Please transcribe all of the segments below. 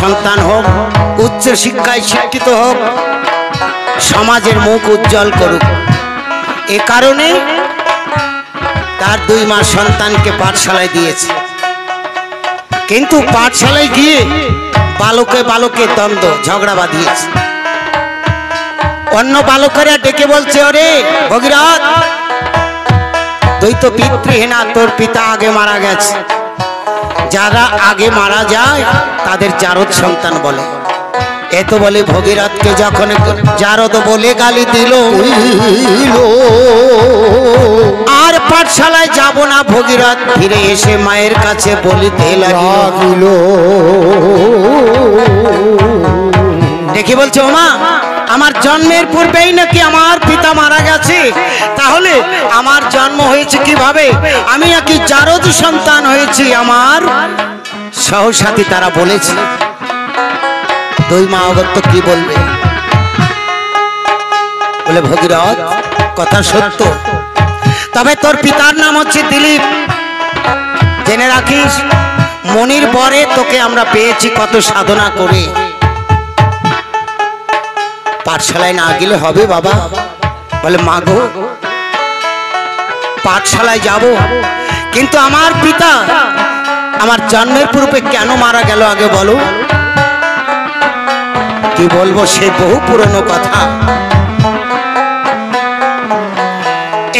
সন্তান হোক, উচ্চ শিক্ষায় শিক্ষিত হোক, সমাজের মুখ উজ্জ্বল করুক। এ কারণে তার 2 মাস সন্তানকে পাঠশালায় দিয়েছে। কিন্তু পাঠশালায় গিয়ে বালকে বালকে দ্বন্দ্ব ঝগড়া বাঁধিয়েছে। অন্য বালকেরা ডেকে বলছে, ওরে ভগীরথ, তুই তো পিতৃহীনা, তোর পিতা আগে মারা গেছে। যারা আগে মারা যায় তাদের জারদ সন্তান বলে। এ তো বলে ভগীরথকে যখন জারদ বলে গালি দিল, আর পাঠশালায় যাব না ভগীরথ ফিরে এসে মায়ের কাছে বলিতে লাগিল। দেখি বলছে, ওমা, আমার জন্মের পূর্বেই নাকি আমার পিতা মারা গেছে, তাহলে আমার জন্ম হয়েছে কিভাবে? আমি নাকি জারদ সন্তান হয়েছি। আমার সহসাথী তারা বলেছে। 2 মা অগত্য কি বলবে? বলে, ভগীরথ, কথা সত্য, তবে তোর পিতার নাম হচ্ছে দিলীপ। জেনে রাখিস, মনির বরে তোকে আমরা পেয়েছি কত সাধনা করে। পাঠশালায় না গেলে হবে বাবা? বলে, মা গো, পাঠশালায় যাব, কিন্তু আমার পিতা আমার জন্মের পূর্বে কেন মারা গেল আগে বলো। কি বলবো, সে বহু পুরনো কথা।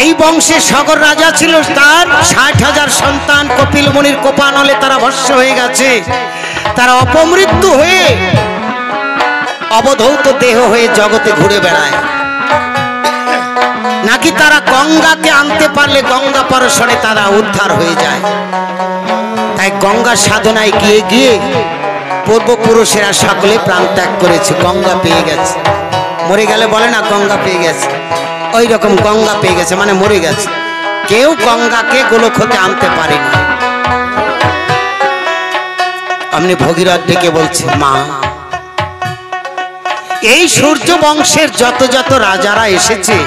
এই বংশে সগর রাজা ছিল, তার 60,000 সন্তান। কপিল মুনির কোপানলে তারা ভস্ম হয়ে গেছে। তারা অপমৃত্যু হয়ে অবধৌত দেহ হয়ে জগতে ঘুরে বেড়ায়। নাকি তারা গঙ্গাকে আনতে পারলে গঙ্গা পরশনে তারা উদ্ধার হয়ে যায়। তাই গঙ্গা সাধনায় গিয়ে গিয়ে পূর্বপুরুষেরা সকলে প্রাণ ত্যাগ করেছে, গঙ্গা পেয়ে গেছে। মরে গেলে বলে না গঙ্গা পেয়ে গেছে, ওই রকম গঙ্গা পেয়ে গেছে মানে মরে গেছে। কেউ গঙ্গাকে গোলক হতে আনতে পারে না। আপনি ভগীরথ ডেকে বলছে, মা, এই সূর্য বংশের যত যত রাজারা এসেছে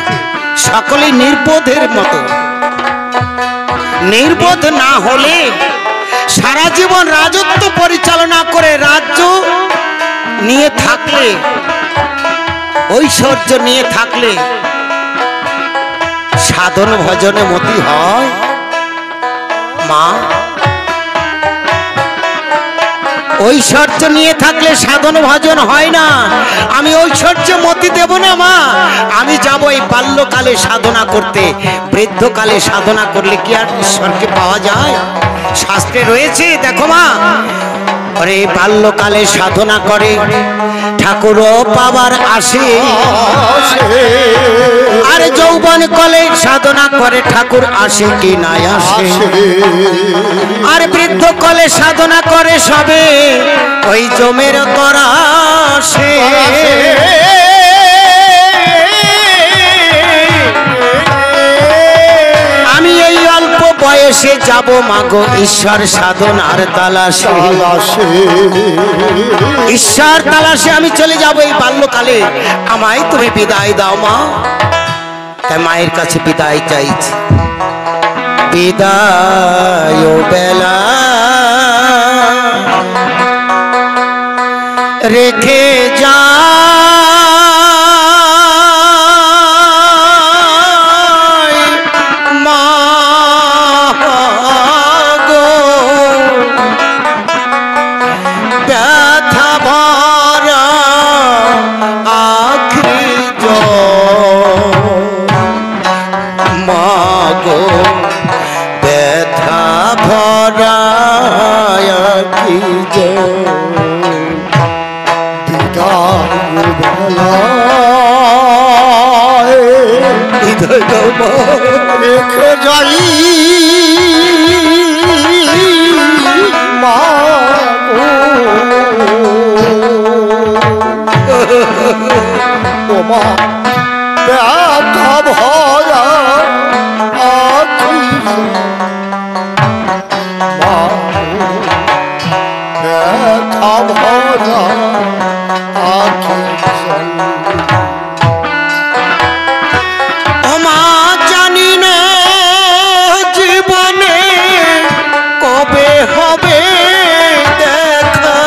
সকলেই নির্বোধের মতো। নির্বোধ না হলে সারা জীবন রাজত্ব পরিচালনা করে রাজ্য নিয়ে থাকলে, ঐশ্বর্য নিয়ে থাকলে সাধন ভজনে মতি হয়? মা, ঐশ্বর্য নিয়ে থাকলে সাধন ভজন হয় না। আমি ঐশ্বর্য মতি দেব না মা। আমি যাব এই বাল্যকালে সাধনা করতে। বৃদ্ধকালে সাধনা করলে কি আর ঈশ্বরকে পাওয়া যায়? শাস্ত্রে রয়েছে, দেখো মা, আরে বাল্যকালে সাধনা করে ঠাকুর পাবার আসে, আর যৌবন কালে সাধনা করে ঠাকুর আসে কি না আসে, আর বৃদ্ধ কালে সাধনা করে সবে ওই জমের করা আসে। আমি এই অল্প বয়সে যাব মাগো ঈশ্বর সাধনার তালাশে। ঈশ্বর তালাশে আমি চলে যাব এই বাল্যকালে। আমায় তুমি বিদায় দাও মা। তাই মায়ের কাছে বিদায় চাইছি। বিদায় বেলা রেখে যা রেখে যাই মা, তোমার ব্যথা ভরা আখি, মা ব্যথা ভরা আখি। হবে দেখা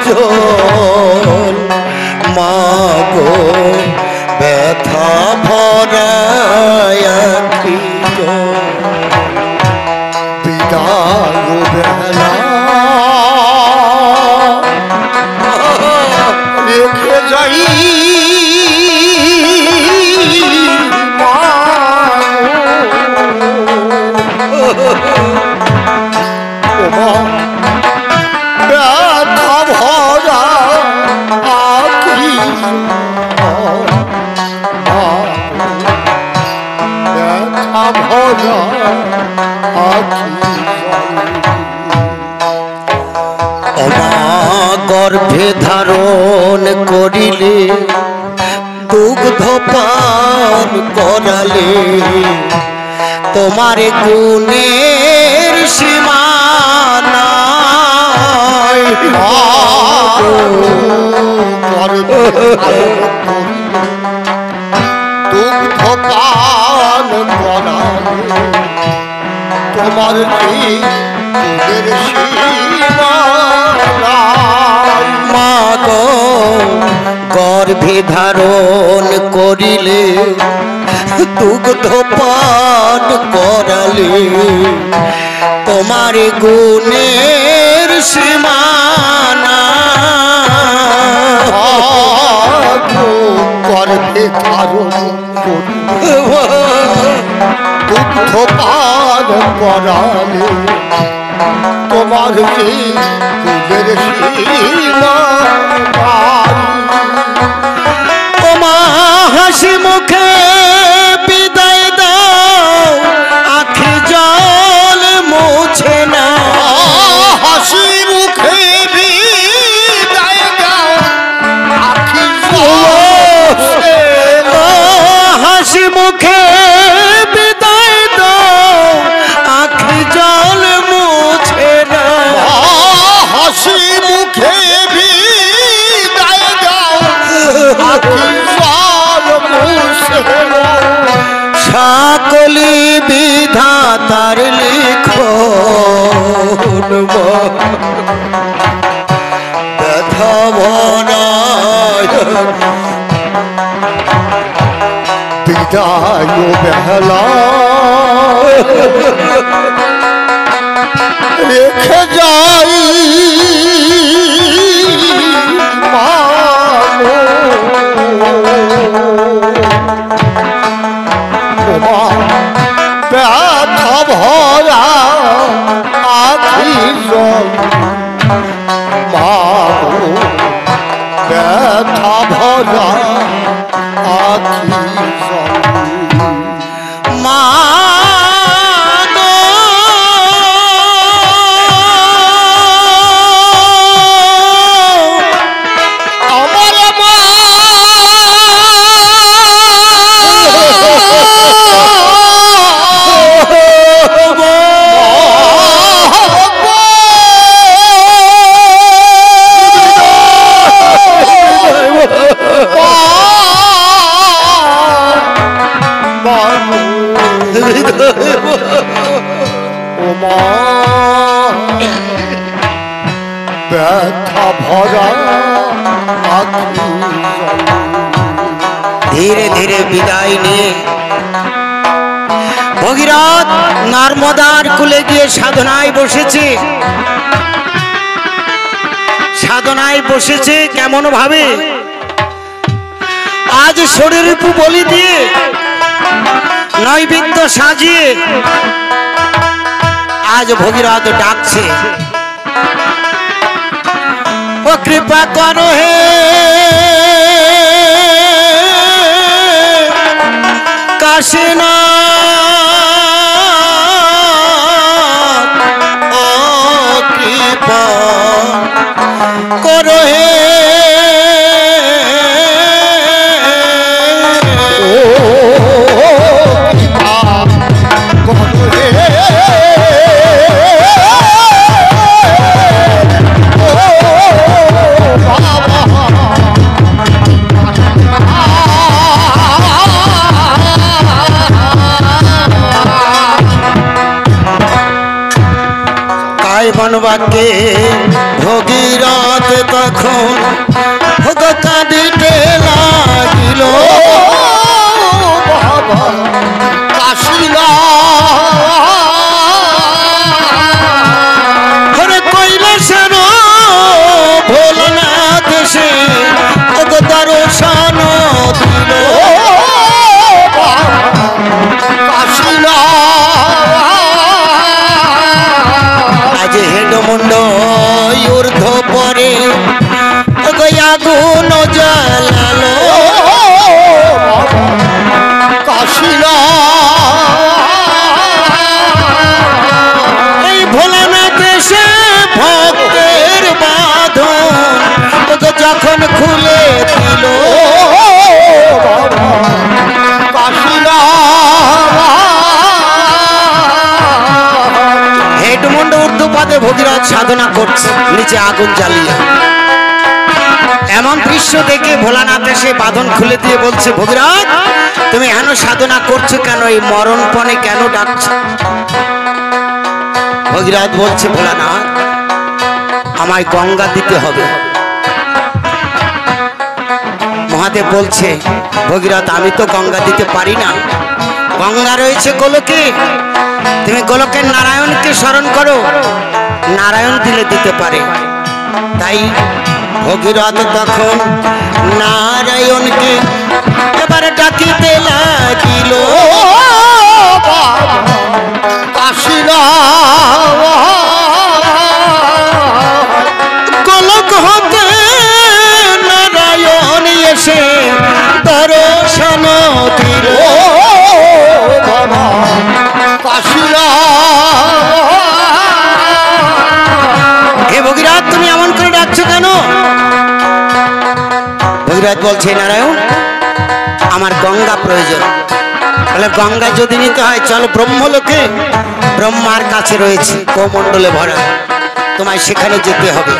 জল মাগো ব্যথা ভরা আঁখি জল বিদায় বেলা রেখে যাই ব্যথা ভরা আঁখি ব্যথা ভরা আঁখি ওমা গর্ভে ধারণ করিলে দুগ্ধ পান করালে তোমার গুণের সীমা নাই দুগ্ধ পান করালে তোমার দুধের সীমা নাই। মাগো গর্ভে ধারণ করিলে দুগ্ধ পান করালে তোমার গুণের সীমা গর্ভে ধারণ করিলে দুগ্ধ পান করালে তোমার দুধের সীমা নাই। ওমা হাসি মুখে বিদায় দাও আখি জল মুছে না হাসি মুখে বিদায় দাও আখি জল হাসি মুখে বিদায় দাও আখি জল মুছে না হাসি মুখে বিদায় দাও আখি জল মুছে না। সকলি বিধাতার লিখন ব্যথা ভরা বিদায় বেলা রেখে যাই ব্যথা ভরা আখি জল মাগো ব্যথা ভরা আখি জল মা ব্যথা ভরা আখি ধীরে ধীরে বিদায় নিয়ে ভগীরথ নর্মদার কূলে গিয়ে সাধনায় বসেছে। সাধনায় বসেছে কেমন ভাবে আজ শরীর বলি দিয়ে নৈবেদ্য সাজিয়ে আজ ভগীরথ ডাকছে, ও কৃপা করো হে কাশীনাথ, ও কৃপা করো হে বনবাকে ভগীরথ তখন গো কাঁদিতে লাগিল বাবা কাশিলা ওরে কৈলাসের ভোলানাথ সে গো দর্শন দিল কাশিলা আজ হেডমুন্ড ঊর্ধ্ব পরে গো আগুন জ্বালালো কাশিলা এই ভোলানাথ সে ভক্তের বাঁধন গো যখন খুলে দিল কাশিলা হেডমুন্ড ঊর্ধ্বপাদে ভগীরথ সাধনা করছে নিচে আগুন জ্বালিয়ে। এমন দৃশ্য দেখে ভোলানাথ এসে বাঁধন খুলে দিয়ে বলছে, ভগীরথ তুমি এন সাধনা করছো কেন, এই মরণপণে কেন ডাকছো? ভগীরথ বলছে, ভোলানাথ আমায় গঙ্গা দিতে হবে। মহাদেব বলছে, ভগীরথ আমি তো গঙ্গা দিতে পারি না, গঙ্গা রয়েছে গোলকে, তুমি গোলকের নারায়ণকে স্মরণ করো, নারায়ণ দিলে দিতে পারে। তাই ভগীরথ তখন নারায়ণকে এবারে ডাকিতে লাগিল কাশিলা গোলক হতে নারায়ণ এসে দর্শন দিল বাবা কাশিলা হে ভগীরথ তুমি এমন করে ডাকছো কেন? ভগীরথ বলছে, নারায়ণ আমার গঙ্গা প্রয়োজন। বলে গঙ্গা যদি নিতে হয় চলো ব্রহ্মলোকে, ব্রহ্মার কাছে রয়েছে কমণ্ডলে ভরা, তোমায় সেখানে যেতে হবে।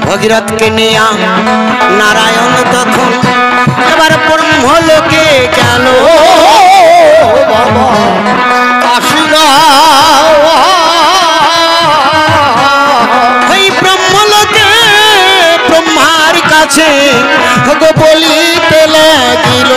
ভগীরথকে নিয়ে নারায়ণ তখন এবার ব্রহ্মলোকে গেল বাবা কাশিলা ওই ব্রহ্মলোকে ব্রহ্মার কাছে গো বলিতে লাগিল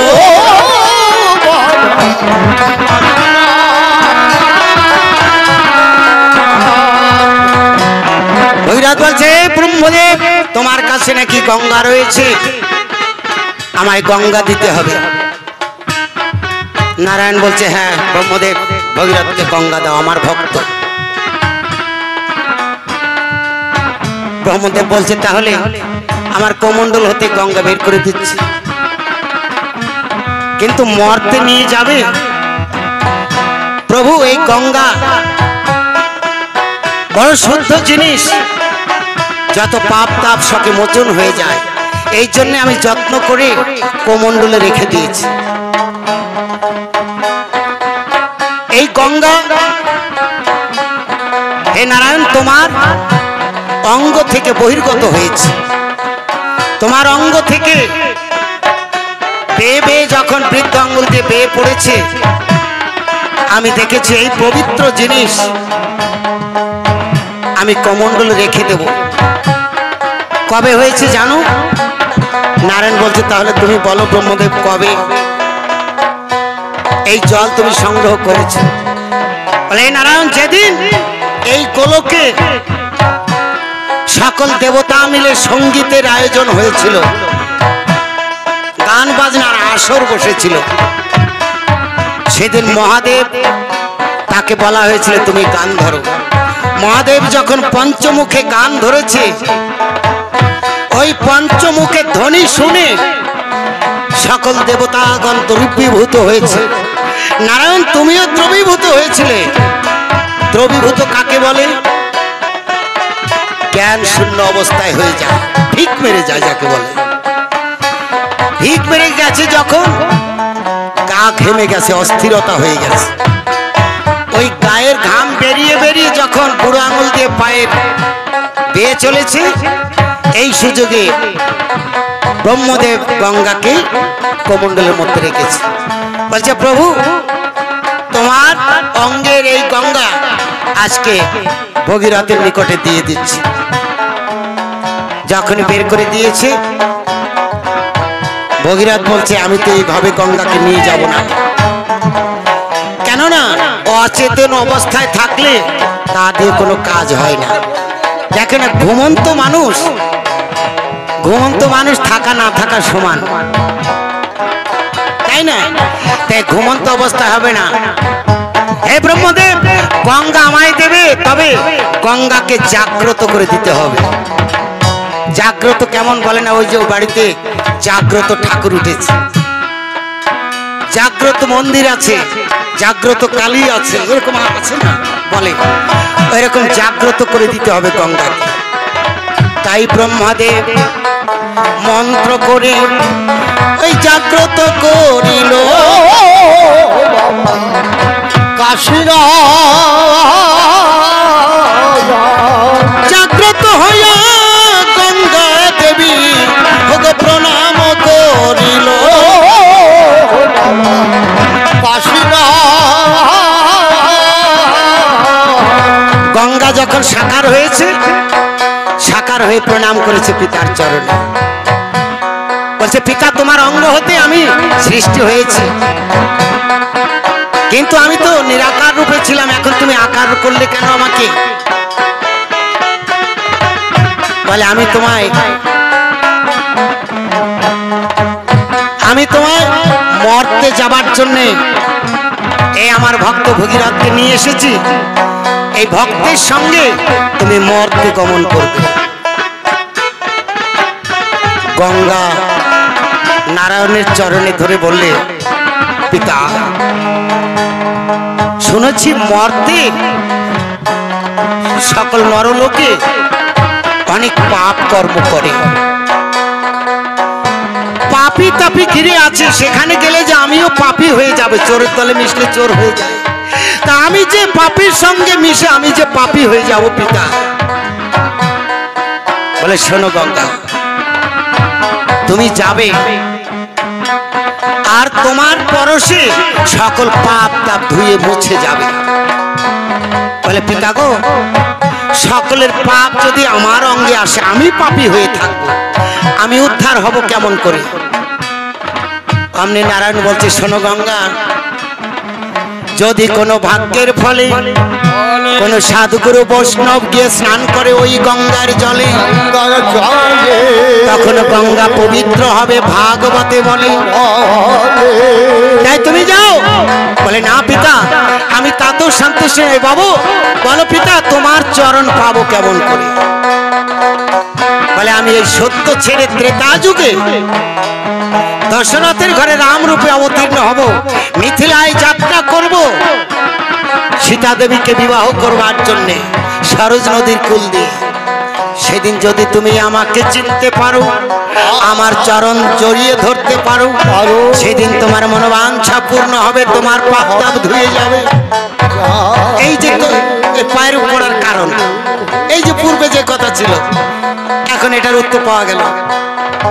ভগীরথ বলছে, ব্রহ্মদেব তোমার কাছে নাকি গঙ্গা রয়েছে, আমায় গঙ্গা দিতে হবে। নারায়ণ বলছে, হ্যাঁ ব্রহ্মদেব ভগীরথকে গঙ্গা দাও, আমার ভক্ত। ব্রহ্মদেব বলছে, তাহলে আমার কমণ্ডল হতে গঙ্গা বের করে দিচ্ছি, কিন্তু মর্তে নিয়ে যাবে। প্রভু এই গঙ্গা বড় শুদ্ধ জিনিস, যত পাপ তাপ সকে মোচন হয়ে যায়, এই জন্য আমি যত্ন করে কমণ্ডলে রেখে দিয়েছি। এই গঙ্গা হে নারায়ণ তোমার অঙ্গ থেকে বহির্গত হয়েছে, তোমার অঙ্গ থেকে বেয়ে বেয়ে যখন বৃদ্ধ আঙ্গুল দিয়ে বেয়ে পড়েছে, আমি দেখেছি এই পবিত্র জিনিস আমি কমণ্ডলে রেখে দেব। কবে হয়েছে জানো? নারায়ণ বলছে, তাহলে তুমি বলো ব্রহ্মদেব কবে এই জল তুমি সংগ্রহ করেছ? বলে, নারায়ণ যেদিন এই গোলকে সকল দেবতা মিলে সঙ্গীতের আয়োজন হয়েছিল, গান বাজনার আসর বসেছিল, সেদিন মহাদেব তাকে বলা হয়েছিল তুমি গান ধরো। মহাদেব যখন পঞ্চমুখে গান ধরেছে, ওই পঞ্চমুখে ধ্বনি শুনে সকল দেবতাগণ দ্রবীভূত হয়েছে। নারায়ণ তুমিও দ্রবীভূত হয়েছিলে। দ্রবীভূত কাকে বলে? জ্ঞান শূন্য অবস্থায় হয়ে যায়, ভিক মেরে যায় যাকে বলে। ভিক মেরে গেছে যখন, গা ঘেমে গেছে, অস্থিরতা হয়ে গেছে, ওই গায়ের ঘাম বেরিয়ে বেরিয়ে যখন বুড়ো আঙুল দিয়ে পায়ের বেয়ে চলেছে, এই সুযোগে ব্রহ্মদেব গঙ্গাকে কমণ্ডলের মধ্যে রেখেছে। বলছে, প্রভু তোমার অঙ্গের এই গঙ্গা আজকে ভগীরথের নিকটে দিয়ে দিচ্ছি। যখনই বের করে দিয়েছে, ভগীরথ বলছে আমি তো এইভাবে গঙ্গাকে নিয়ে যাব না, কেননা অচেতন অবস্থায় থাকলে তা দিয়ে কোনো কাজ হয় না। দেখেন ঘুমন্ত মানুষ থাকা না থাকা সমান, তাই না? তাই ঘুমন্ত অবস্থা হবে না। হে ব্রহ্মদেব, গঙ্গা আমায় দেবে, তবে গঙ্গাকে জাগ্রত করে দিতে হবে। জাগ্রত কেমন বলে না, ওই যে বাড়িতে জাগ্রত ঠাকুর উঠেছে, জাগ্রত মন্দির আছে, জাগ্রত কালী আছে, এরকম আছে না বলে, এরকম জাগ্রত করে দিতে হবে গঙ্গাকে। তাই ব্রহ্মদেব মন্ত্র করে ওই জাগ্রত করিল কাশীরা জাগ্রত হইয়া গঙ্গা দেবী ভোগ প্রণাম করিল। কাশীরা গঙ্গা যখন সাকার হয়েছে, সাকার হয়ে প্রণাম করেছে পিতার চরণে, বলছে পিতা তোমার অঙ্গ হতে আমি সৃষ্টি হয়েছি, কিন্তু আমি তো নিরাকার রূপে ছিলাম, এখন তুমি আকার করলে কেন আমাকে? বলে আমি তোমায় মর্তে যাবার জন্য এই আমার ভক্ত ভগীরথকে নিয়ে এসেছি, এই ভক্তের সঙ্গে তুমি মর্তে গমন করবে। গঙ্গা নারায়ণের চরণে ধরে বললে পিতা, শুনেছি মর্তে সকল নরলোকে অনেক পাপ কর্ম করে, পাপি তাপি ঘিরে আছে, সেখানে গেলে যে আমিও পাপি হয়ে যাবে, চোরের দলে মিশলে চোর হয়ে যায়, তা আমি যে পাপির সঙ্গে মিশে আমি যে পাপি হয়ে যাব পিতা। বলে শোনো গঙ্গা, তুমি যাবে আর তোমার পরশে সকল পাপ তাপ ধুয়ে মুছে যাবে। বলে পিতা গো, সকলের পাপ যদি আমার অঙ্গে আসে, আমি পাপী হয়ে থাকবো, আমি উদ্ধার হব কেমন করে? অমনি নারায়ণ বলছে শোনো গঙ্গা, যদি কোনো ভাগ্যের ফলে কোন সাধুগুরু বৈষ্ণব গিয়ে স্নান করে ওই গঙ্গার জলে, তখন গঙ্গা পবিত্র হবে, ভাগবতে বলে। তাই তুমি যাও। বলে না পিতা, আমি তাতেও সন্তুষ্ট নই। বাবু বলো পিতা, তোমার চরণ পাবো কেমন করে? বলে আমি এই সত্য ছেড়ে ত্রেতা যুগে দশরথের ঘরে রাম রূপে অবতীর্ণ হব, মিথিলায় যাত্রা করব সীতা দেবীকে বিবাহ করবার জন্যে সরজ নদীর কুল দিয়ে। সেদিন যদি তুমি আমাকে চিনতে পারো, আমার চরণ জড়িয়ে ধরতে পারো, সেদিন তোমার মনোবাঞ্ছা পূর্ণ হবে, তোমার পাপ তাপ ধুয়ে যাবে। এই যে পায়ের পড়ার কারণ, এই যে পূর্বে যে কথা ছিল, এখন এটার উত্তর পাওয়া গেল।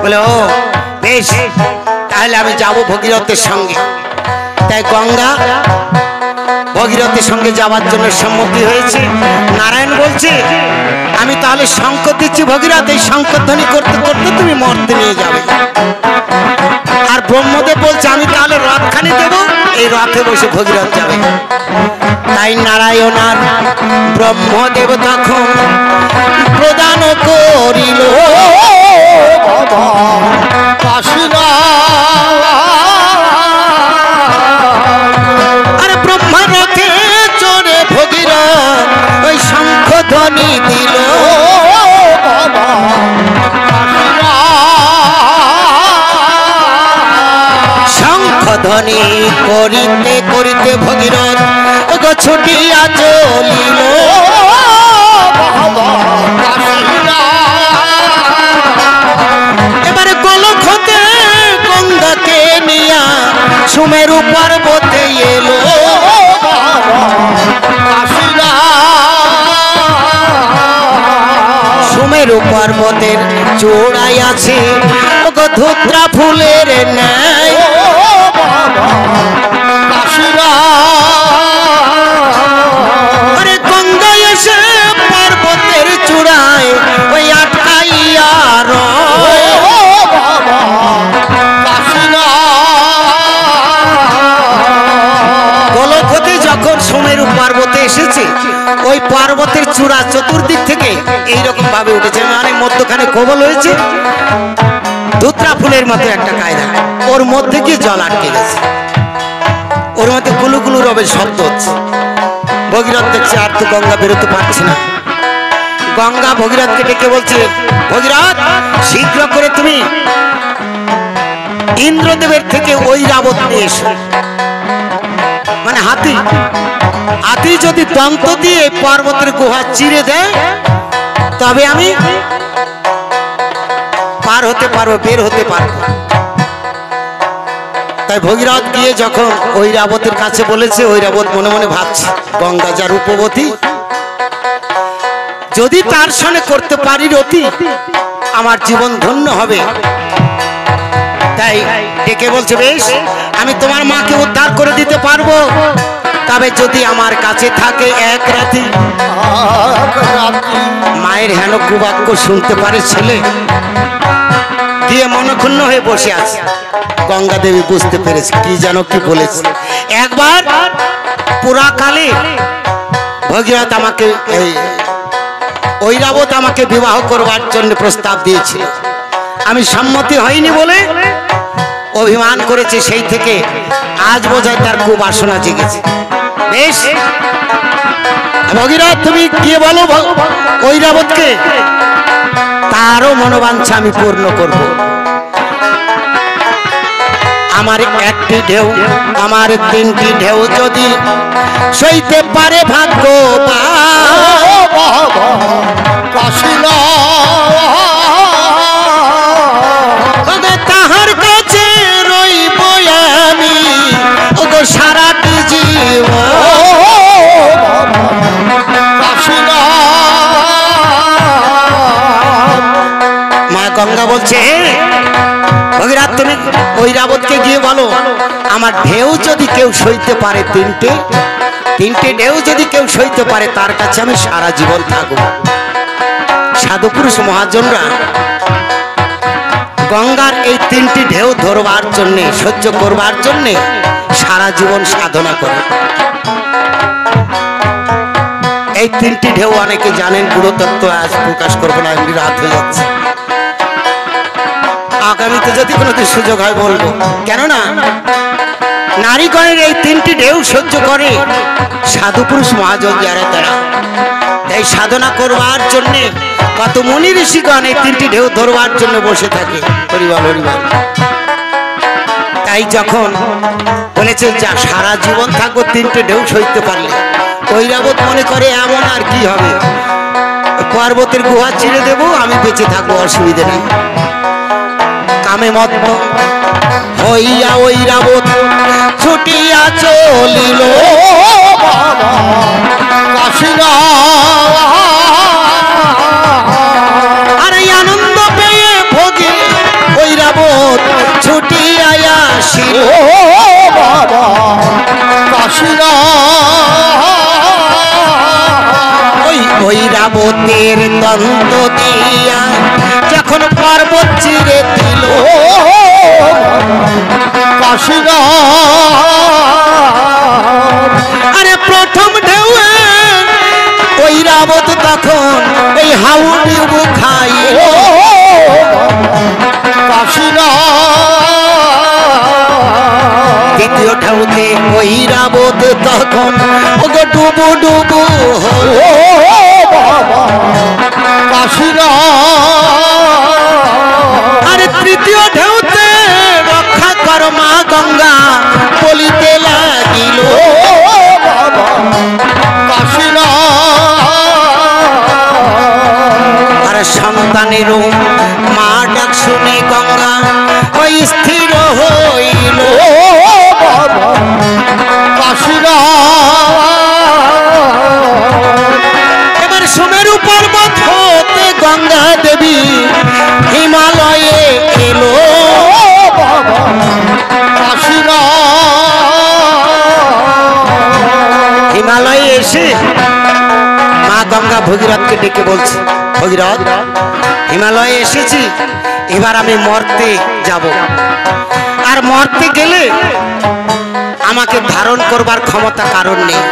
বলে ও বেশ, তাহলে আমি যাব ভগীরথের সঙ্গে। তাই গঙ্গা ভগীরথের সঙ্গে যাওয়ার জন্য সম্মতি হয়েছে। নারায়ণ বলছে আমি তাহলে শঙ্খ দিচ্ছি ভগীরথ, এই শঙ্খধ্বনি করতে করতে তুমি মর্তে নিয়ে যাবে। আর ব্রহ্মদেব বলছে আমি তাহলে রথখানি দেব, এই রথে বসে ভগীরথ যাবে। তাই নারায়ণ আর ব্রহ্মদেব তখন প্রদান করিল আর ব্রহ্মা রথে চড়ে ভগীরথ ওই শঙ্খ ধ্বনি দিল। শঙ্খ ধ্বনি করিতে করিতে ভগীরথ ছুটিয়া চলিল। এবারে গোলক হতে গঙ্গাকে নিয়া সুমেরু পর্বতে এলো। সুমেরু পর্বতের চূড়ায় আছে ধুত্রা ফুলের ন্যায়। গঙ্গায় এসে পর্বতের চূড়ায় ওই আটকাইয়া কবল হয়েছে, ধুতরা ফুলের মতো একটা কায়দা, ওর মধ্যে গিয়ে জল আটকে গেছে, ওর মধ্যে গুলু গুলু রবের শব্দ হচ্ছে। ভগীরথ দেখছে আর তো গঙ্গা বেরোতে পারছে না। গঙ্গা ভগীরথকে ডেকে বলছে, ভগীরথ শীঘ্র করে তুমি ইন্দ্রদেবের থেকে ওই রাবত নিয়ে এসো। মানে হাতি, হাতি যদি দন্ত দিয়ে পর্বতের গুহা চিরে দেয় তবে আমি পার হতে পারবো, বের হতে পারবো। তাই ভগীরথ গিয়ে যখন ওই রাবতের কাছে বলেছে, ওই রাবত মনে মনে ভাবছে গঙ্গা যা রূপবতী, যদি তার সঙ্গে করতে পারি রতি আমার জীবন ধন্য হবে। তাই ডেকে বলছে, বেশ আমি তোমার মাকে উদ্ধার করে দিতে পারবো, তবে যদি আমার কাছে থাকে এক রাতি। মায়ের হেন কুবাক্য শুনতে পারে ছেলে, দিয়ে মনক্ষুণ্ণ হয়ে বসে আছে। গঙ্গা দেবী বুঝতে পেরেছে কি যেন কি বলেছে। একবার পুরাকালে ভগীরথ আমাকে ওই রাবত আমাকে বিবাহ করবার জন্য প্রস্তাব দিয়েছিল, আমি সম্মতি হয়নি বলে অভিমান করেছে, সেই থেকে আজ বোঝায় তার কুবাসনা জেগেছে। বেশ ভগীরথ তুমি গিয়ে বলো ওই রাবতকে তারও মনোবাঞ্ছা আমি পূর্ণ করব। আমার একটি ঢেউ, আমার তিনটি ঢেউ যদি সইতে পারে ভাগ্য, তাহার কাছে রইব আমি ওগো সারাটি জীবন। মা গঙ্গা বলছে, ভগীরথ তুমি ওই রাবতকে গিয়ে বলো আমার ঢেউ যদি কেউ সইতে পারে, তিনটে ঢেউ যদি কেউ সইতে পারে তার কাছে আমি সারা জীবন থাকবো। সাধু পুরুষ মহাজনরা গঙ্গার এই তিনটি ঢেউ ধরবার জন্যে, সহ্য করবার জন্যে সারা জীবন সাধনা করে। এই তিনটি ঢেউ অনেকে জানেন, গুরু তত্ত্ব আজ প্রকাশ করবো না, এমনি রাত হয়ে যাচ্ছে। আগামীতে যদি কোনোদিন সুযোগ হয় বলবো, কেননা নারীগণের এই তিনটি ঢেউ সহ্য করে সাধু পুরুষ মহাজন যারা, তারা এই সাধনা করবার জন্য কত মুনি ঋষিগণ এই তিনটি ঢেউ ধরবার জন্য বসে থাকে। হরিবল হরিবল। তাই যখন বলেছে যা সারা জীবন থাকবো তিনটে ঢেউ সইতে পারলে, ওই রাবত মনে করে এমন আর কি হবে, পর্বতের গুহা ছিঁড়ে দেবো, আমি বেঁচে থাকবো, অসুবিধে নেই। কামে মত্ত হইয়া ওই রাবত ছুটিয়া চলিল, আর এই আনন্দ পেয়ে ভোগে ওই রাবত ছুটিয়া আসিল। ওই রাবতের দন্ত দিয়া যখন পর্বত চিরে দিল, আরে প্রথম ঢেউ ওই রাবত তখন এই হাউডি খাই, দ্বিতীয় ঢেউতে ওই রাবত তখন ওগো ডুবু ডুবু হলো। আরে তৃতীয় ঢেউতে রক্ষা কর মা গঙ্গা বলিতে লাগিল। আর সন্তানেরও মা ডাক শুনে গঙ্গা ওই স্থির হইল। এবার সুমেরু পর্বত হতে গঙ্গা দেবী হিমালয়ে এলো। হিমালয়ে এসে মা গঙ্গা ভগীরথকে ডেকে বলছে, ভগীরথ হিমালয়ে এসেছি, এবার আমি মরতে যাব, আর মরতে গেলে আমাকে ধারণ করবার ক্ষমতা কারণ নেই,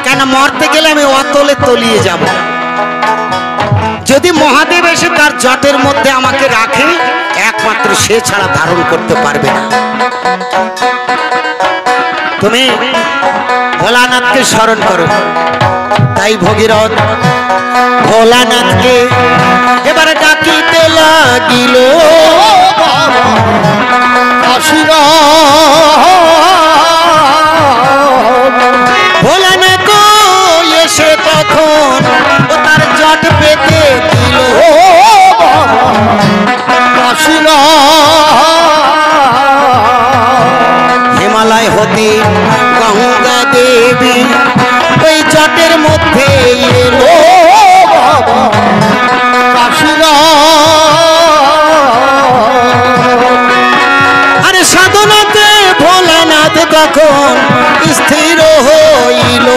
কেন মরতে গেলে আমি অতলে তলিয়ে যাব, যদি মহাদেব এসে তার জটের মধ্যে আমাকে রাখে, একমাত্র সে ছাড়া ধারণ করতে পারবে না। তুমি ভোলানাথকে স্মরণ করো। তাই ভগীরথ ভোলানাথকে এবারে ডাকিতে লাগিল। ভোলানাথ এসে তখন ও তার জট পেতে দিল। হিমালয় হতে গঙ্গা দেবী ওই জটের মধ্যে এলো। আরে সাধনাতে ভোলানাথ তখন স্থির হইল।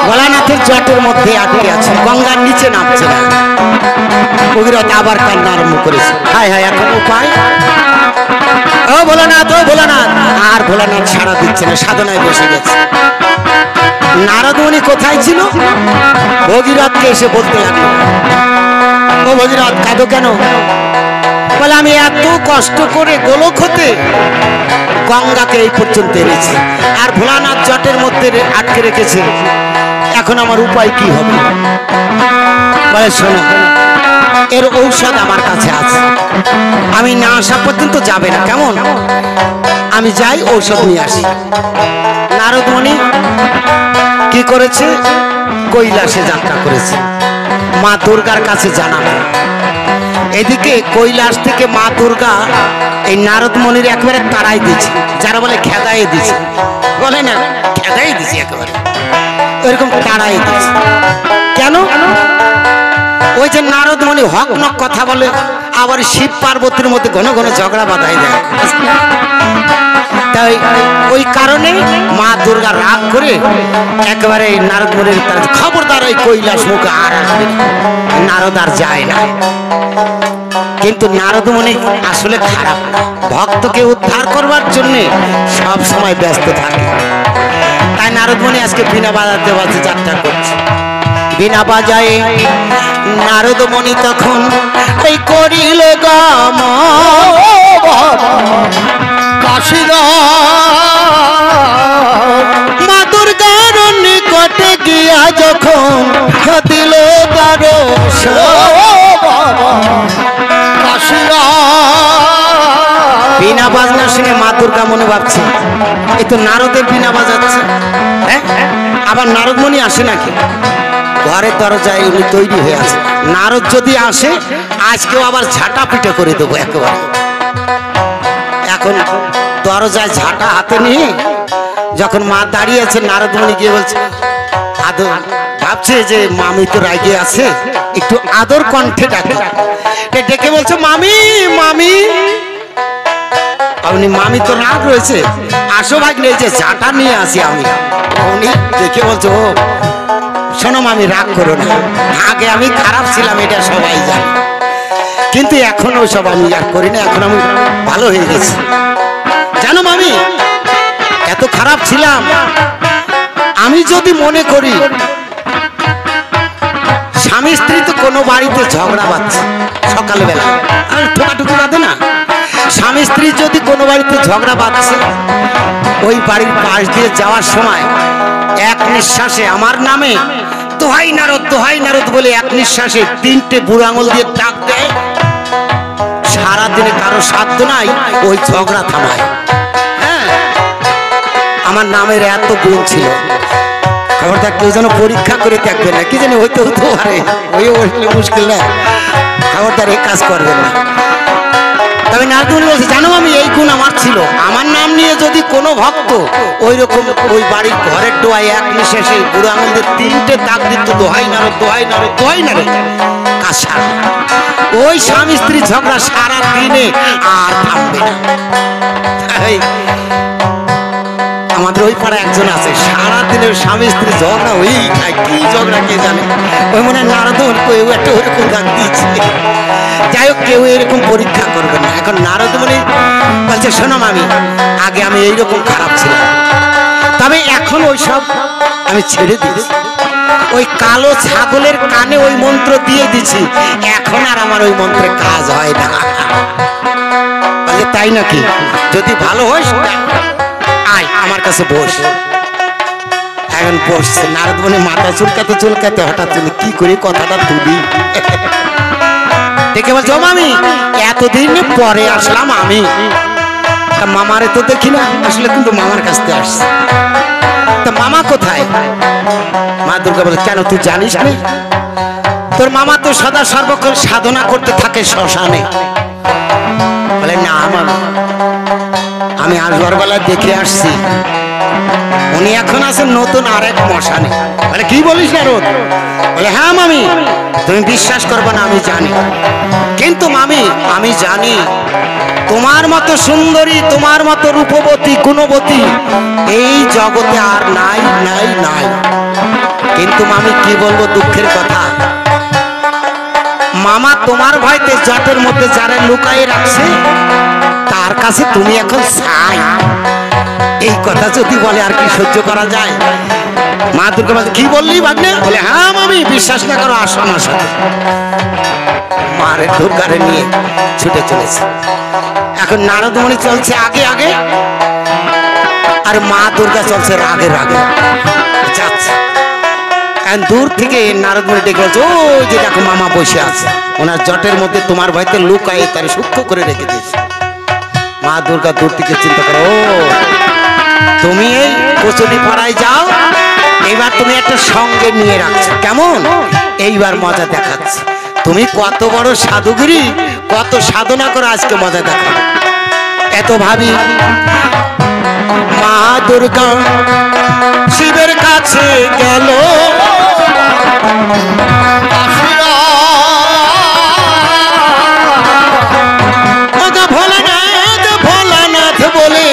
ভোলানাথের জটের মধ্যে আটকে আছে, গঙ্গার নিচে নামছে না। ভগীরথ আবার কান্না আরম্ভ করেছে। হায় হায়, এখন উপায়? ও ভোলানাথ, ও ভোলানাথ। আর ভোলানাথ সাড়া দিচ্ছে না, সাধনায় বসে গেছে। নারদ মুনি কোথায় ছিল? ভগীরথকে এসে বলতে লাগলো, ও ভগীরথ কাঁদো কেন? বলে আমি এত কষ্ট করে গোলক হতে গঙ্গাকে এই পর্যন্ত এনেছি, আর ভোলানাথ জটের মধ্যে আটকে রেখেছে, এখন আমার উপায় কি হবে? বলে শোনো, এর ঔষধ আমার কাছে আছে, আমি না আসা পর্যন্ত যাবে না, কেমন? আমি যাই ঔষধ নিয়ে আসি। নারদ মুনি কি করেছে? কৈলাসে যাত্রা করেছে, মা দুর্গার কাছে জানাবে। এদিকে কৈলাস থেকে মা দুর্গা এই নারদ মুনির একেবারে তাড়াই দিয়েছে, যারা বলে খেদাই দিয়েছে, বলে না খেদাই দিয়েছে, একেবারে এরকম তাড়াই দিয়েছে। কেন? ওই যে নারদ মুনি হক নক কথা বলে, আবার শিব পার্বতীর মধ্যে ঘন ঘন ঝগড়া বাঁধাই দেয়। তাই ওই কারণে মা দুর্গা রাগ করে একেবারে নারদ মুনির খবরদার ওই কৈলাস মুখে আর আসবে না, নারদ আর যায় না। কিন্তু নারদ মুনি আসলে খারাপ না, ভক্তকে উদ্ধার করবার জন্য সব সময় ব্যস্ত থাকে। তাই নারদ মুনি আজকে বিনা বাজাতে বাজে যাত্রা করছে। বিনা বাজায় নারদ মুনি তখন এই করিল গাম। মা দুর্গার নিকটে গিয়া যখন দিল বিনা বাজনা শুনে মা দুর্গা মনে ভাবছে এই তো নারদের বিনা বাজাচ্ছে, হ্যাঁ আবার নারদ মুনি আসে নাকি? ঘরের দরজায় উনি তৈরি হয়ে আছে, নারদ যদি আসে আজকেও আবার ঝাঁটা পিঠে করে দেবো একেবারে। এখন দরজায় ঝাঁটা হাতে নিয়ে যখন মা দাঁড়িয়েছে, নারদ মুনি গিয়ে বলছে আদর, ভাবছে যে মামি তো রাগে আছে, একটু আদর কণ্ঠে ডাকে, ডেকে বলছে মামি মামি। আপনি মামি তো রাগ রয়েছে, আসো ভাগ নিয়ে যে ঝাঁটা নিয়ে আসি আমি। উনি দেখে বলছে ও শোনো মামি রাগ করো না, আগে আমি খারাপ ছিলাম এটা সবাই জানে, কিন্তু এখন ওইসব আমি আর করি না, এখন আমি ভালো হয়ে গেছি। জানো মামি এত খারাপ ছিলাম, আমি যদি মনে করি স্বামী স্ত্রী তো কোনো বাড়িতে ঝগড়া বাঁধছে সকালবেলা, আর ঠোকাঠুকি বাঁধে না, স্বামী স্ত্রী যদি কোনো বাড়িতে ঝগড়া বাঁধছে, ওই বাড়ির পাশ দিয়ে যাওয়ার সময় এক নিঃশ্বাসে আমার নামে দোহাই নারদ বলে এক নিঃশ্বাসে 3টে বুড়ো আঙুল দিয়ে ডাক দেয়, সারাদিনে কারো সাধ্য নাই ওই ঝগড়া থামায়। হ্যাঁ আমার নামের এত গুণ ছিল, খবরটা কেউ যেন পরীক্ষা করে দেখবে না, কি জানি হইতে হতে পারে, ওই বসলে মুশকিল না, খবরদার এই কাজ করবেন না। তবে নারদ মুনি বলছে জানো আমি এই গুণ আমার ছিল, আমার নাম নিয়ে যদি কোনো ভক্ত ওই রকম ওই বাড়ির ঘরের ডোয়ায় এক নিঃশ্বাসে বুড়ো আঙুলের 3টে দাগ দিত দোহাই নারদ কাজ সারা, ওই স্বামী স্ত্রী ঝগড়া সারা দিনে আর থামবে না। আমাদের ওই পাড়া একজন আছে, সারাদিনের স্বামী স্ত্রী ঝগড়া ওই খায়, কি ঝগড়া কে জানে। ওই মনে হয় নারদমণি কেউ একটা ওইরকম ডাক দিয়েছে। যাই হোক, কেউ এরকম পরীক্ষা করবে না। এখন নারদমণি বলছে, শোনো মামি, আগে আমি এইরকম খারাপ ছিলাম, তবে এখন ওইসব আমি ছেড়ে দিয়েছি। ওই কালো ছাগলের কানে ওই মন্ত্র দিয়ে দিছি, এখন আর আমার ওই মন্ত্রে কাজ হয় না। বলে, তাই নাকি? যদি ভালো হোস আয় আমার কাছে বস। এখন বসছে। নারদমণি মাথা চুলকাতে চুলকাতে হঠাৎ কি করে কথাটা তুলি দেখে বলছে, ও মামি, এতদিন পরে আসলাম আমি, তা মামারে তো দেখি না। আসলে কিন্তু মামার কাছ থেকে আসছে। তা মামা কোথায়? মা দুর্গা বলে, কেন তুই জানিস না? তোর মামা তো সদা সর্বক্ষণ সাধনা করতে থাকে শ্মশানে। বলে, না মামা, আমি আসবার বেলা দেখে আসছি, উনি এখন আছেন নতুন আরেক মশানে। বলে, কি বলিস নারদ? বলে, হ্যাঁ মামি, তুমি বিশ্বাস করবে না, আমি জানি। কিন্তু মামি, আমি জানি তোমার মতো সুন্দরী, তোমার মতো রূপবতী, গুণবতী এই জগতে আর নাই নাই নাই। কিন্তু মামি, কি বলবো, দুঃখের কথা, মামা তোমার ভয়তে জটের মধ্যে যারা লুকায়ে রাখছে তার কাছে তুমি এখন ছাই। এই কথা যদি বলে আর কি সহ্য করা যায়? মা দুর্গা বলে, কি বললি ভাগ্নে? বলে, হ্যাঁ মামি, বিশ্বাস না করো, আসো আমার সাথে। মারে দুর্গারে নিয়ে ছুটে চলেছে। এখন নারদমণি চলছে আগে আগে, আর মা দুর্গা চলছে রাগে রাগে যাচ্ছে। দূর থেকে নারদমণি ডেকে বলছে, ওই যে দেখো মামা বসে আছে, ওনার জটের মধ্যে তোমার ভয়তে লুকায়ে তার সূক্ষ্ম করে রেখে দিয়েছে। মা দুর্গা দূর থেকে চিন্তা করো, ও তুমি এই কচুরি পাড়ায় যাও, এবার তুমি একটা সঙ্গে নিয়ে রাখছো, কেমন? এইবার মজা দেখাচ্ছে। তুমি কত বড় সাধুগিরি, কত সাধনা করে আজকে মজা দেখাবে। এত ভাবি মা দুর্গা শিবের কাছে গেল, ভোলানাথ ভোলানাথ বলে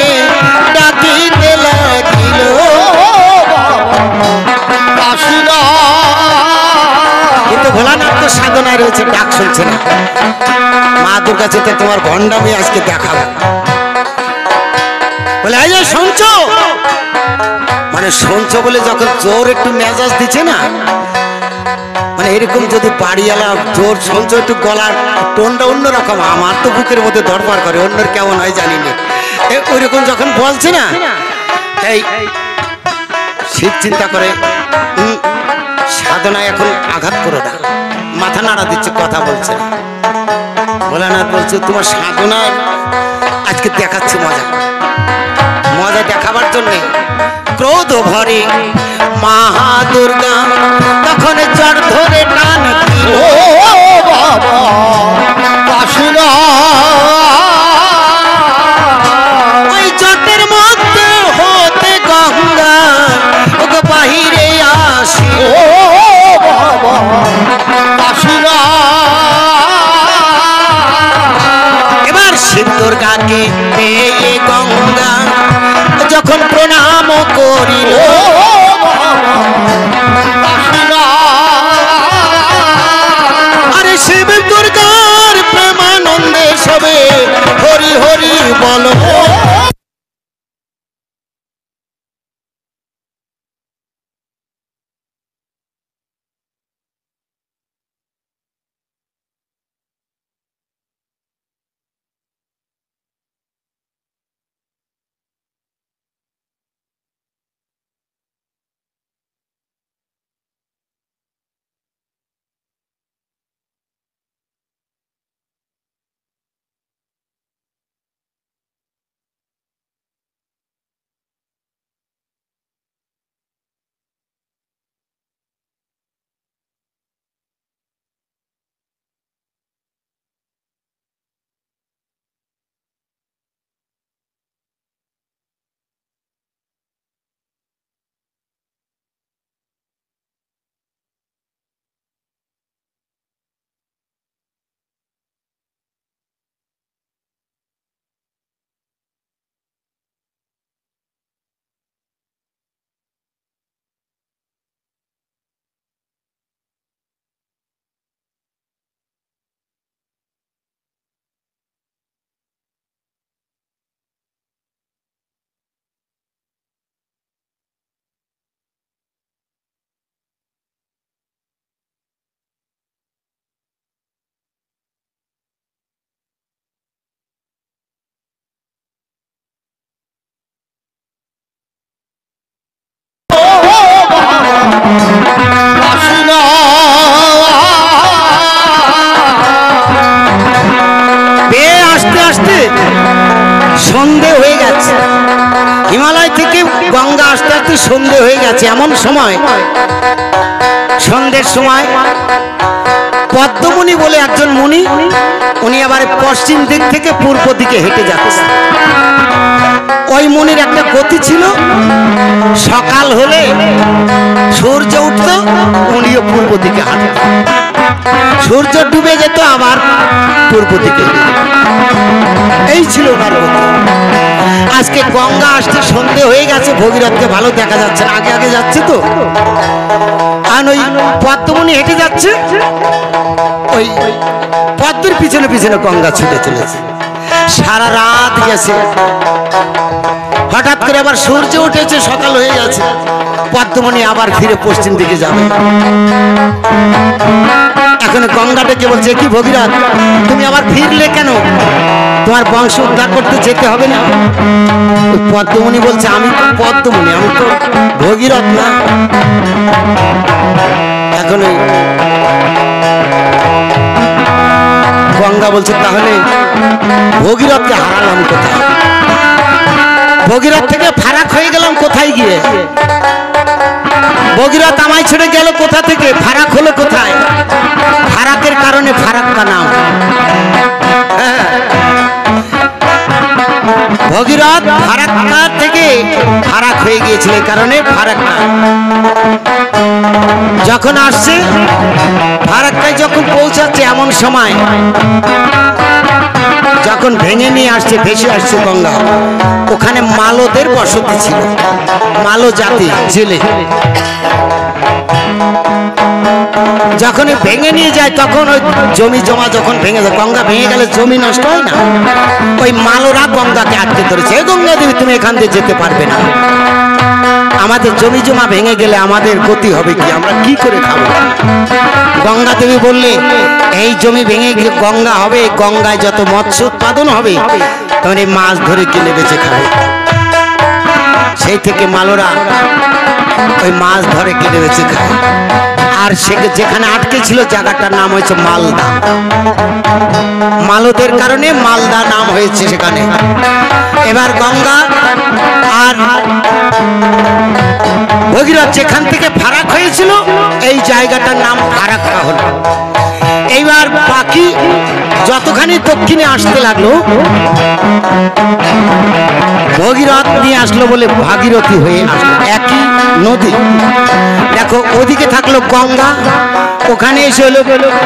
ডাকিতে লাগিল। কিন্তু ভোলানাথ তো সাধনায় রয়েছে, ডাক শুনছে না। মা দুর্গা চিন্তা, তোমার ভণ্ডামি আজকে দেখাবো। বলে, এই যে শুনছো, মানে শুনছো বলে যখন জোর একটু মেজাজ দিচ্ছে না, মানে এরকম যদি বাড়িওয়ালা জোর শুনছো, একটু গলার টোনটা অন্যরকম, আমার তো বুকের মধ্যে ধরপার করে, অন্যের কেমন হয় জানি না। ওইরকম যখন বলছে না, এই শিব চিন্তা করে, সাধনায় এখন আঘাত করো না। মাথা নাড়া দিচ্ছে, কথা বলছে না। ভোলানাথ বলছে, তোমার সাধনায় আজকে দেখাচ্ছি মজা। মজা দেখাবার জন্য ক্রোধ ভরে মা দুর্গা তখন জট ধরে টান দিল। ওই জটের মধ্যে হতে গঙ্গা বাহিরে আসি। এবার শিব দুর্গাকে পেয়ে গঙ্গা যখন প্রণাম করিল, রাত্রি সন্ধে হয়ে গেছে, এমন সময় সন্ধ্যের সময় পদ্মমুনি বলে একজন মুনি, উনি আবার পশ্চিম দিক থেকে পূর্ব দিকে হেঁটে যাচ্ছে। ওই মুনির একটা গতি ছিল, সকাল হলে সূর্য উঠতো, উনিও পূর্ব দিকে হাঁটতেন, সূর্য ডুবে যেত আবার পূর্ব দিকে। এই ছিল ওনার গতি। আজকে গঙ্গা আসতে সন্ধে হয়ে গেছে, ভগীরথকে ভালো দেখা যাচ্ছে না, আগে আগে যাচ্ছে তো, আর ওই পদ্মমুনি হেঁটে যাচ্ছে, ওই পদ্মের পিছনে পিছনে গঙ্গা ছুটে চলেছে। সারা রাত গেছে, হঠাৎ করে আবার সূর্য উঠেছে, সকাল হয়ে গেছে, পদ্মমণি আবার ফিরে পশ্চিম দিকে যাবে। এখন গঙ্গা ডেকে বলছে, কি ভগীরথ, তুমি আবার ফিরলে কেন? তোমার বংশ উদ্ধার করতে যেতে হবে না? পদ্মমণি বলছে, আমি পদ্মমণি, আমি তো ভগীরথ না। এখন গঙ্গা বলছে, তাহলে ভগীরথকে হারালাম কোথায়? ভগীরথ থেকে ফারাক হয়ে গেলাম কোথায় গিয়ে? ভগীরথ আমায় ছেড়ে গেল কোথা থেকে? ফারাক হলো কোথায়? ফারাকের কারণে ফারাক্কা নাম। ভগীরথ ফারাক্কা থেকে ফারাক হয়ে গিয়েছিল, এই কারণে ফারাক্কা। যখন আসছে ফারাক্কায়, যখন পৌঁছাচ্ছে, এমন সময় যখন ভেঙে নিয়ে আসছে, ভেসে আসছে গঙ্গা, ওখানে মালদের বসতি ছিল, মালো জাতি জেলে। যখন ভেঙে নিয়ে যায়, তখন ওই জমি জমা যখন ভেঙে যায়, গঙ্গা ভেঙে গেলে জমি নষ্ট হয় না, ওই মালোরা গঙ্গাকে আটকে ধরেছে, এ গঙ্গা দেবী তুমি এখান দিয়ে যেতে পারবে না, আমাদের জমি জমা ভেঙে গেলে আমাদের গতি হবে কি, আমরা কি করে খাবো? গঙ্গা দেবী বললে, এই জমি ভেঙে গেলে গঙ্গা হবে, গঙ্গায় যত মৎস্য উৎপাদন হবে তখন এই মাছ ধরে কিনে বেঁচে খাবে। সেই থেকে মালোরা ওই মাছ ধরে কিনে বেঁচে খায়। আর সে যেখানে আটকে ছিল জায়গাটার নাম হয়েছে মালদা, মালদের কারণে মালদা নাম হয়েছে সেখানে। এবার গঙ্গা আর ভগীরথ যেখান থেকে ফারাক হয়েছিল, এই জায়গাটার নাম ফারাক্কা হলো। এইবার বাকি যতখানি দক্ষিণে আসতে লাগলো, ভগীরথ নিয়ে আসলো বলে ভাগীরথী হয়ে আসলো, একই নদী। দেখো ওদিকে থাকলো গঙ্গা, ওখানে এসে হলো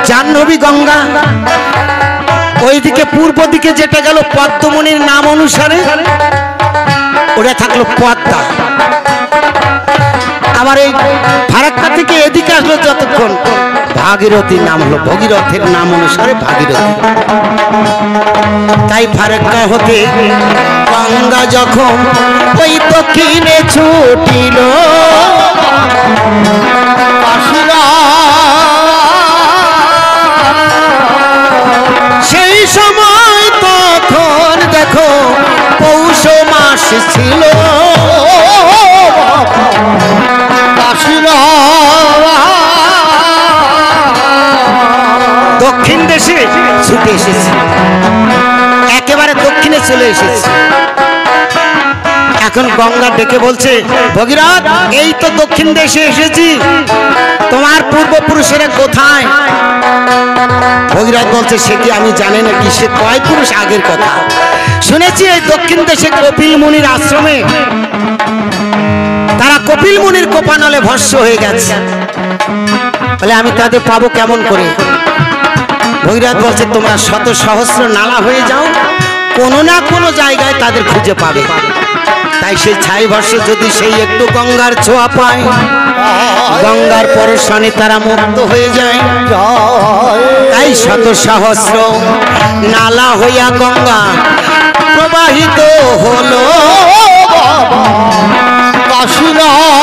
জাহ্নবী গঙ্গা। ওইদিকে পূর্ব দিকে যেটা গেল পদ্মমণির নাম অনুসারে, ওটা থাকলো পদ্মা। আবার এই ফারাক্কা থেকে এদিকে আসলো যতক্ষণ, ভাগীরথীর নাম হলো, ভগীরথের নাম অনুসারে ভাগীরথী। তাই ফারাক্কা হতে গঙ্গা যখন ওই দক্ষিণে ছুটিল, সেই সময় তখন দেখো পৌষ মাস ছিল, দক্ষিণ দেশে ছুটে এসেছে, একেবারে দক্ষিণে চলে এসেছে। এখন গঙ্গা ডেকে বলছে, ভগীরথ এই তো দক্ষিণ দেশে এসেছি, তোমার পূর্বপুরুষেরা কোথায়? ভগীরথ বলছে, সে কি আমি জানি না কি, সে কয় পুরুষ আগের কথা শুনেছি, এই দক্ষিণ দেশে কপিল মুনির আশ্রমে, তারা কপিল মুনির কোপানলে ভস্য হয়ে গেছে, বলে আমি তাদের পাবো কেমন করে? ভগীরথ বলছে, তোমরা শত সহস্র নালা হয়ে যাও, কোনো না কোনো জায়গায় তাদের খুঁজে পাবে। তাই সেই ছাই ভস্য যদি সেই একটু গঙ্গার ছোঁয়া পায়, গঙ্গার পরশনে তারা মুক্ত হয়ে যায়। তাই শত সহস্র নালা হইয়া গঙ্গা প্রবাহিত হলো, কাশীনাথ